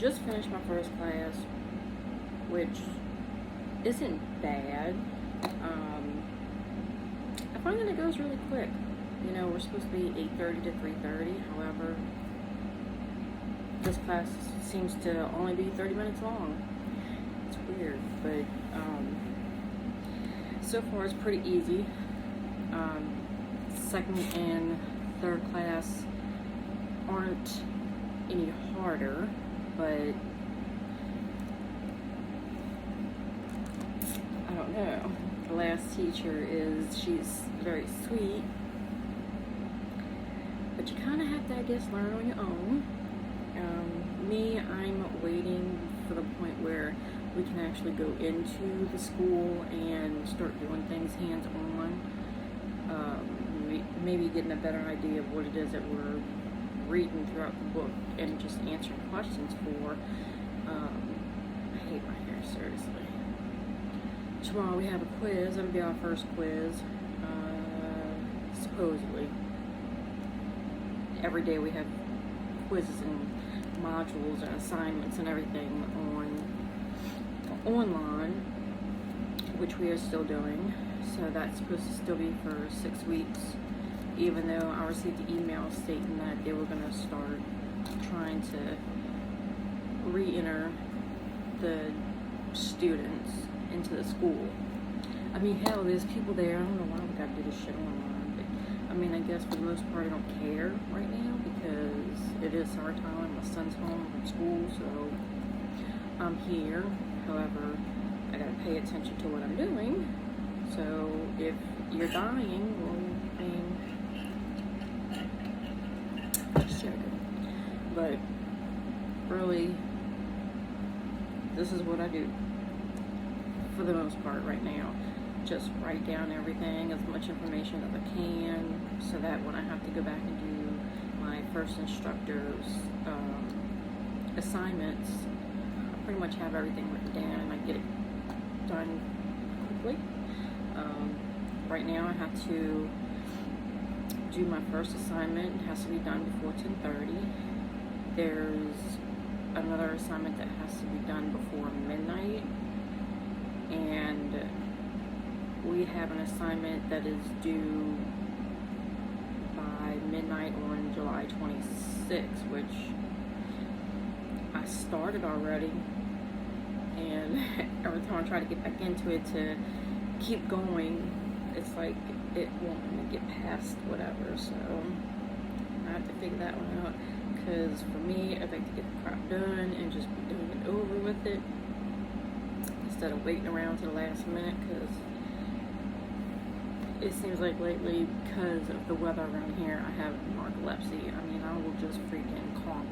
just finished my first class, which isn't bad. I find that it goes really quick. You know, we're supposed to be 8:30 to 3:30. However, this class seems to only be 30 minutes long. It's weird, but so far it's pretty easy. Second and third class aren't any harder, but I don't know. The last teacher she's very sweet, but you kind of have to, I guess, learn on your own. I'm waiting for the point where we can actually go into the school and start doing things hands-on. Maybe getting a better idea of what it is that we're reading throughout the book and just answering questions for. I hate my hair, seriously. Tomorrow we have a quiz. That'll be our first quiz, supposedly. Every day we have quizzes and modules and assignments and everything online, which we are still doing. So that's supposed to still be for 6 weeks, even though I received an email stating that they were going to start trying to re-enter the students into the school. I mean, hell, there's people there. I don't know why we got to do this shit online, but I mean, I guess for the most part I don't care right now because it is summertime. My son's home from school, so I'm here. However, I gotta pay attention to what I'm doing. So if you're dying, well, I mean, just joking. But really, this is what I do for the most part right now. Just write down everything, as much information as I can, so that when I have to go back and do my first instructor's assignments, I pretty much have everything written down and I get it done quickly. Right now I have to do my first assignment. It has to be done before 10:30. There's another assignment that has to be done before midnight, and we have an assignment that is due by midnight on July 26th, which I started already, and every time I try to get back into it to keep going, it's like it won't let me get past whatever. So I have to figure that one out, because for me, I'd like to get the crap done and just be doing it over with it instead of waiting around to the last minute, because it seems like lately, because of the weather around here, I have narcolepsy. I mean, I will just freaking conk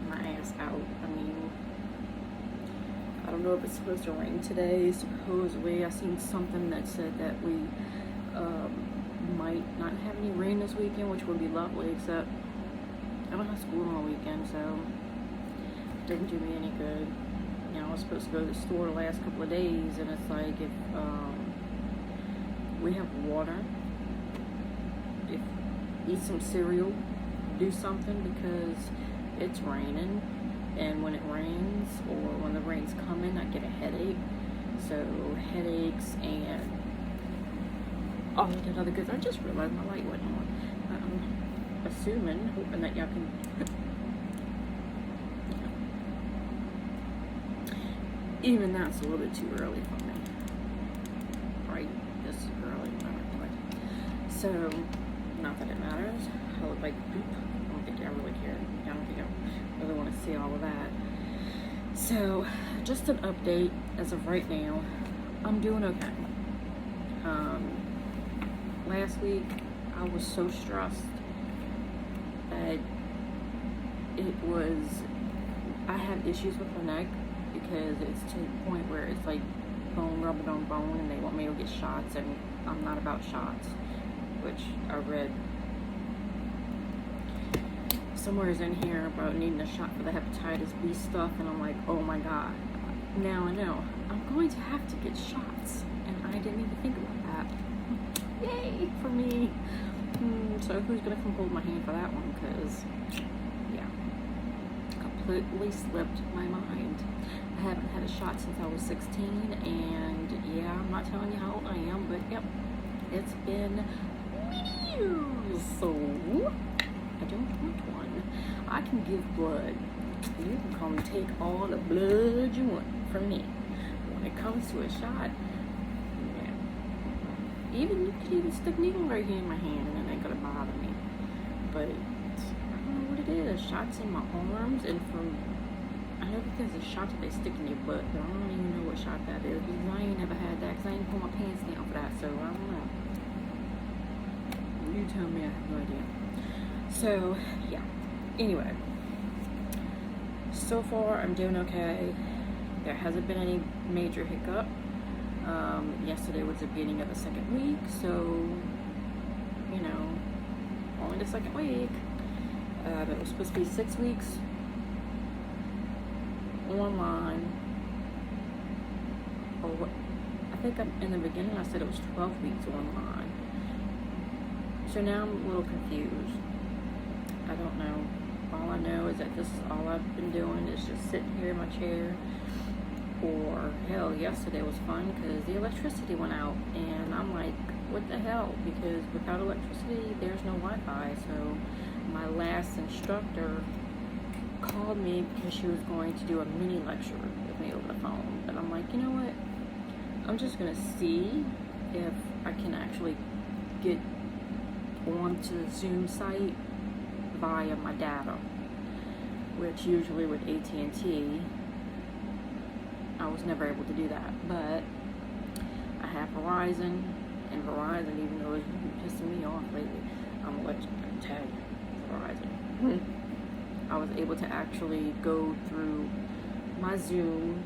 my ass out. I mean, I don't know if it's supposed to rain today. Supposedly, I seen something that said that we might not have any rain this weekend, which would be lovely, except I don't have school on the weekend, so it doesn't do me any good. You know, I was supposed to go to the store the last couple of days, and it's like, if we have water, if eat some cereal, do something, because it's raining, and when it rains, or when the rain's coming, I get a headache. So headaches and all of that other goods. I just realized my light wasn't on. I'm hoping that y'all can even that's a little bit too early for me. Right? This is early. So, not that it matters. I look like poop. I don't think I really care. I don't think I really want to see all of that. So, just an update as of right now. I'm doing okay. Last week, I was so stressed that I have issues with my neck, because it's to the point where it's like bone rubbing on bone, and they want me to get shots, and I'm not about shots, which I read somewhere in here about needing a shot for the hepatitis B stuff, and I'm like, oh my god, now I know I'm going to have to get shots, and I didn't even think about that. Yay for me. So who's gonna come hold my hand for that one? Because yeah, completely slipped my mind. I haven't had a shot since I was 16, and yeah, I'm not telling you how old I am, but yep, it's been many years. So I don't want one. I can give blood. You can come take all the blood you want from me. When it comes to a shot, yeah. You could even stick needle right here in my hand and it ain't gonna bother me. But I don't know what it is. Shots in my arms and I know because there's shots that they stick in your butt, but I don't even know what shot that is because I ain't never had that because I ain't pull my pants down for that, so I don't know. You tell me, I have no idea. So, yeah. Anyway. So far, I'm doing okay. There hasn't been any major hiccup. Yesterday was the beginning of the second week, so, you know, only the second week. It was supposed to be 6 weeks online. Or what? I think in the beginning I said it was 12 weeks online. So now I'm a little confused. I don't know. All I know is that this is all I've been doing is just sitting here in my chair. Or hell, yesterday was fun because the electricity went out and I'm like, what the hell? Because without electricity, there's no Wi-Fi. So my last instructor called me because she was going to do a mini lecture with me over the phone. But I'm like, you know what? I'm just gonna see if I can actually get onto the Zoom site via my data, which usually with AT&T I was never able to do that, but I have Verizon, and Verizon, even though it's been pissing me off lately, I'm gonna let you tell you, Verizon. I was able to actually go through my Zoom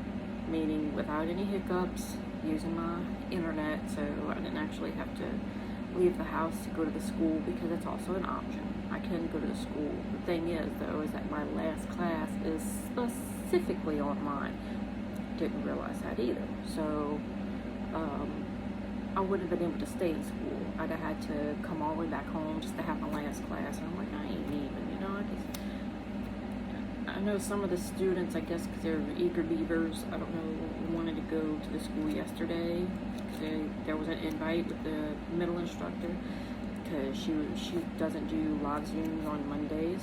meeting without any hiccups using my internet, so I didn't actually have to leave the house to go to the school because it's also an option. I can go to the school. The thing is, though, is that my last class is specifically online. Didn't realize that either. So I wouldn't have been able to stay in school. I'd have had to come all the way back home just to have my last class. And I'm like, I ain't even, you know. I know some of the students, I guess, because they're eager beavers, I don't know, wanted to go to the school yesterday. There was an invite with the middle instructor because she doesn't do live Zooms on Mondays,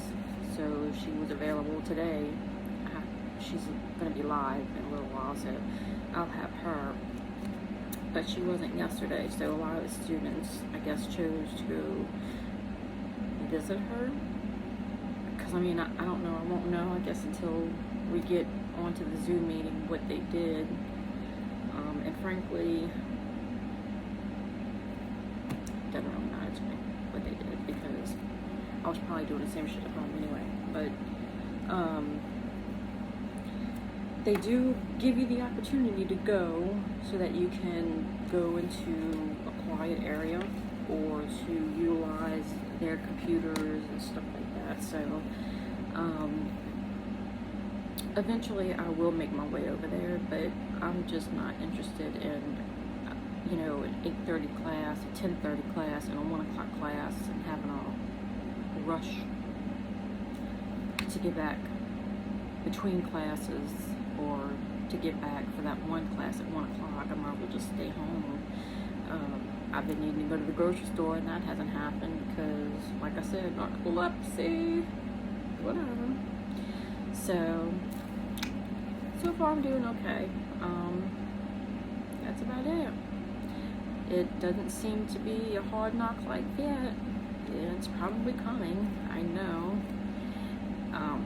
so she was available today. She's going to be live in a little while, so I'll have her. But she wasn't yesterday, so a lot of the students, I guess, chose to go visit her. Because, I mean, I don't know. I won't know, I guess, until we get onto the Zoom meeting what they did. And frankly, it doesn't really matter to me what they did because I was probably doing the same shit at home anyway. But, they do give you the opportunity to go so that you can go into a quiet area or to utilize their computers and stuff like that. So eventually I will make my way over there, but I'm just not interested in, you know, an 8:30 class, a 10:30 class, and a 1 o'clock class and having a rush to get back between classes or to get back for that one class at 1 o'clock. I might as well just stay home. I've been needing to go to the grocery store and that hasn't happened because, like I said, narcolepsy, whatever. So far I'm doing okay. That's about it. It doesn't seem to be a hard knock like yet. It's probably coming, I know.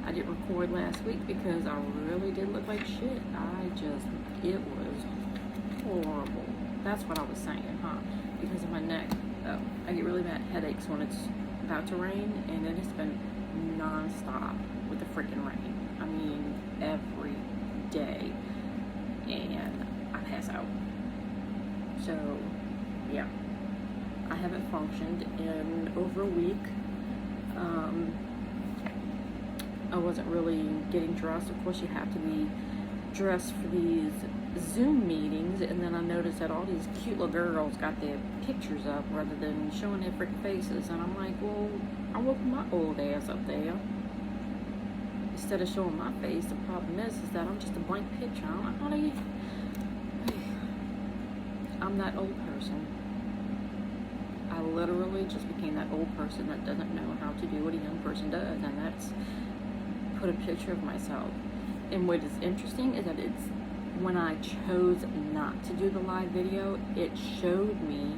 I didn't record last week because I really did look like shit. It was horrible. That's what I was saying, huh? Because of my neck. I get really bad headaches when it's about to rain, and then it's been non-stop with the freaking rain. I mean, every day. And I pass out. So, yeah. I haven't functioned in over a week. I wasn't really getting dressed. Of course, you have to be dressed for these Zoom meetings, and then I noticed that all these cute little girls got their pictures up rather than showing their freaking faces, and I'm like, well, I woke my old ass up there. instead of showing my face. The problem is that I'm just a blank picture. I don't know how to. I'm that old person. I literally just became that old person that doesn't know how to do what a young person does, and that's put a picture of myself. And what is interesting is that it's when I chose not to do the live video, it showed me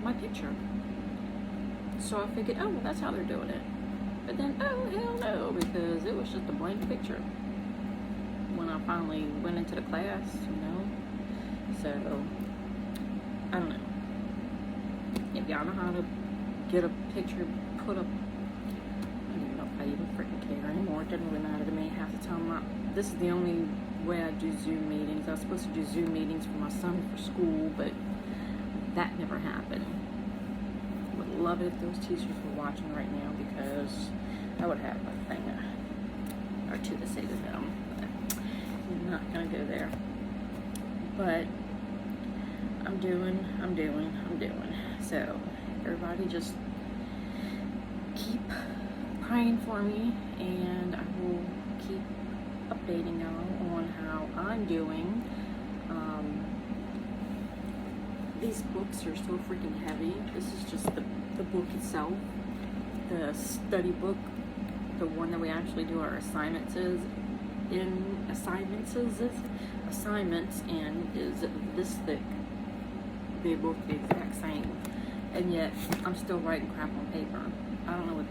my picture. So I figured, oh, well, that's how they're doing it. But then, oh, hell no, because it was just a blank picture when I finally went into the class, you know. So, I don't know. If y'all know how to get a picture put up, I don't even know if I even freaking care anymore. It doesn't really matter to me half the time. This is the only way I do Zoom meetings. I was supposed to do Zoom meetings for my son for school, but that never happened. Would love it if those teachers were watching right now, because I would have a thing or two to say to them. But I'm not gonna go there. But I'm doing. So everybody just keep praying for me, and I will keep updating y'all on how I'm doing. These books are so freaking heavy. This is just the book itself, the study book, the one that we actually do our assignments in, and is this thick. They're both the exact same, and yet I'm still writing crap on paper. I don't know.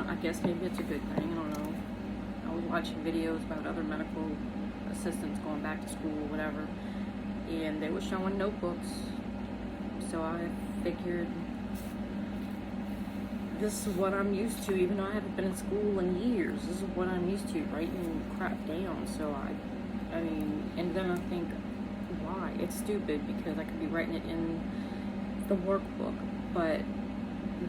I guess maybe it's a good thing. I don't know. I was watching videos about other medical assistants going back to school or whatever, and they were showing notebooks. So I figured this is what I'm used to, even though I haven't been in school in years. This is what I'm used to, writing crap down. So I mean, and then I think, why? It's stupid, because I could be writing it in the workbook, but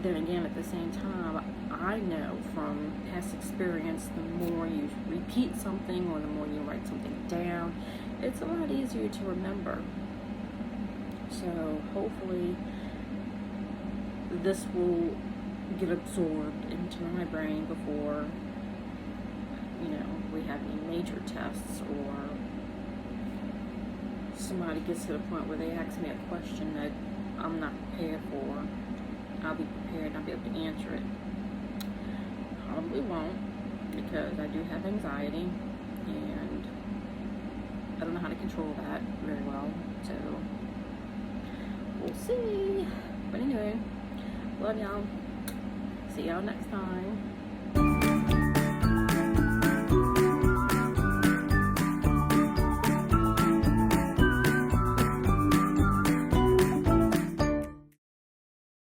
then again, at the same time, I know from past experience, the more you repeat something or the more you write something down, it's a lot easier to remember. So hopefully this will get absorbed into my brain before, you know, we have any major tests, or somebody gets to the point where they ask me a question that I'm not prepared for. I'll be prepared and I'll be able to answer it. Probably won't, because I do have anxiety, and I don't know how to control that very well, so we'll see. But anyway, love y'all. See y'all next time.